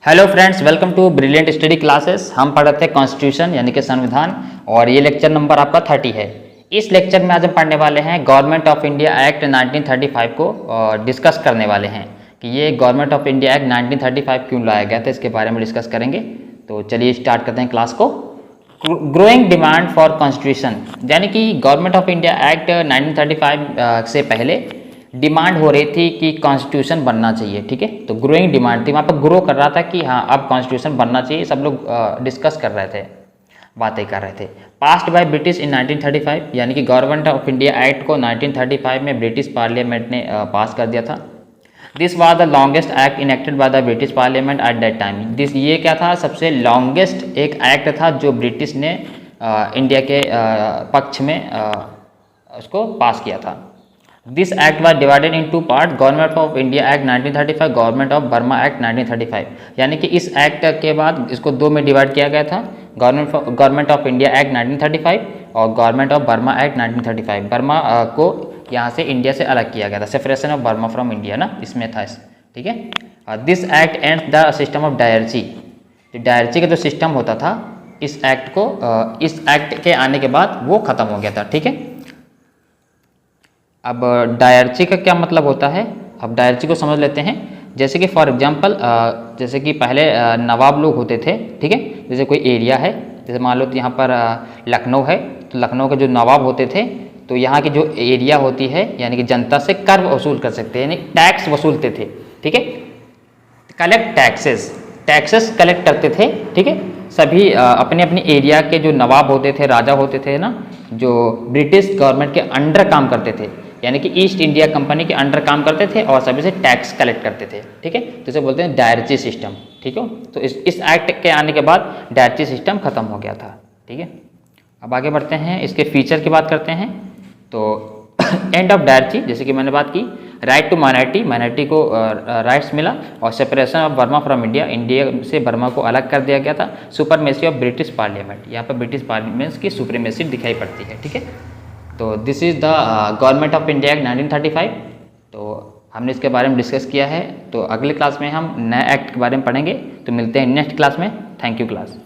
Hello friends, welcome to brilliant study classes. हम पढ़ते हैं कॉन्स्टिट्यूशन यानी कि संविधान, और ये लेक्चर नंबर आपका 30 है। इस लेक्चर में आज हम पढ़ने वाले हैं गवर्नमेंट ऑफ इंडिया एक्ट 1935 को डिस्कस करने वाले हैं कि ये गवर्नमेंट ऑफ इंडिया एक्ट 1935 क्यों लाया गया था, इसके बारे में डिस्कस करेंगे। तो चलिए स्टार्ट करते हैं क्लास को। ग्रोइंग डिमांड फॉर कॉन्स्टिट्यूशन, यानी कि गवर्नमेंट ऑफ इंडिया एक्ट 1935 से पहले डिमांड हो रही थी कि कॉन्स्टिट्यूशन बनना चाहिए। ठीक है, तो ग्रोइंग डिमांड थी, वहाँ पर ग्रो कर रहा था कि हाँ अब कॉन्स्टिट्यूशन बनना चाहिए। सब लोग डिस्कस कर रहे थे, बातें कर रहे थे। पास्ड बाय ब्रिटिश इन 1935, यानी कि गवर्नमेंट ऑफ इंडिया एक्ट को 1935 में ब्रिटिश पार्लियामेंट ने पास कर दिया था। This was the longest act enacted by the British parliament at that time. This ये क्या था, सबसे लॉन्गेस्ट एक एक्ट था जो ब्रिटिश ने इंडिया के पक्ष में उसको पास किया था। This act was divided in two part, government of India act 1935, government of Burma act 1935। यानी कि इस एक्ट के बाद इसको दो में डिवाइड किया गया था, गवर्नमेंट ऑफ इंडिया एक्ट 1935 और government of Burma act 1935। Burma को यहाँ से इंडिया से अलग किया गया था, separation of Burma from India ना, इसमें था। ठीक है, this act ends the system of dyarchy. Dyarchy का जो सिस्टम होता था इस एक्ट के आने के बाद वो खत्म हो गया था। ठीक है, अब डायरची का क्या मतलब होता है, अब डायरची को समझ लेते हैं। जैसे कि फॉर एग्जांपल जैसे कि पहले नवाब लोग होते थे। ठीक है, जैसे कोई एरिया है, जैसे मान लो तो यहाँ पर लखनऊ है, तो लखनऊ के जो नवाब होते थे तो यहाँ की जो एरिया होती है यानी कि जनता से कर वसूल कर सकते हैं, यानी टैक्स वसूलते थे। ठीक है, कलेक्ट टैक्सेस कलेक्ट करते थे। ठीक है, सभी अपने अपने एरिया के जो नवाब होते थे, राजा होते थे ना, जो ब्रिटिश गवर्नमेंट के अंडर काम करते थे, यानी कि ईस्ट इंडिया कंपनी के अंडर काम करते थे और सभी से टैक्स कलेक्ट करते थे। ठीक है, तो इसे बोलते हैं डायरची सिस्टम। ठीक है, तो इस एक्ट के आने के बाद डायरची सिस्टम खत्म हो गया था। ठीक है, अब आगे बढ़ते हैं, इसके फीचर की बात करते हैं। तो एंड ऑफ डायरची, जैसे कि मैंने बात की, राइट टू माइनॉरिटी को राइट्स मिला, और separation of Burma from India से बर्मा को अलग कर दिया गया था। सुपरमेसी ऑफ ब्रिटिश पार्लियामेंट, यहाँ पर ब्रिटिश पार्लियामेंट की सुप्रीमेसी दिखाई पड़ती है। ठीक है, तो this is the government of India act 1935। तो हमने इसके बारे में डिस्कस किया है। तो अगले क्लास में हम नए एक्ट के बारे में पढ़ेंगे। तो मिलते हैं नेक्स्ट क्लास में। Thank you class.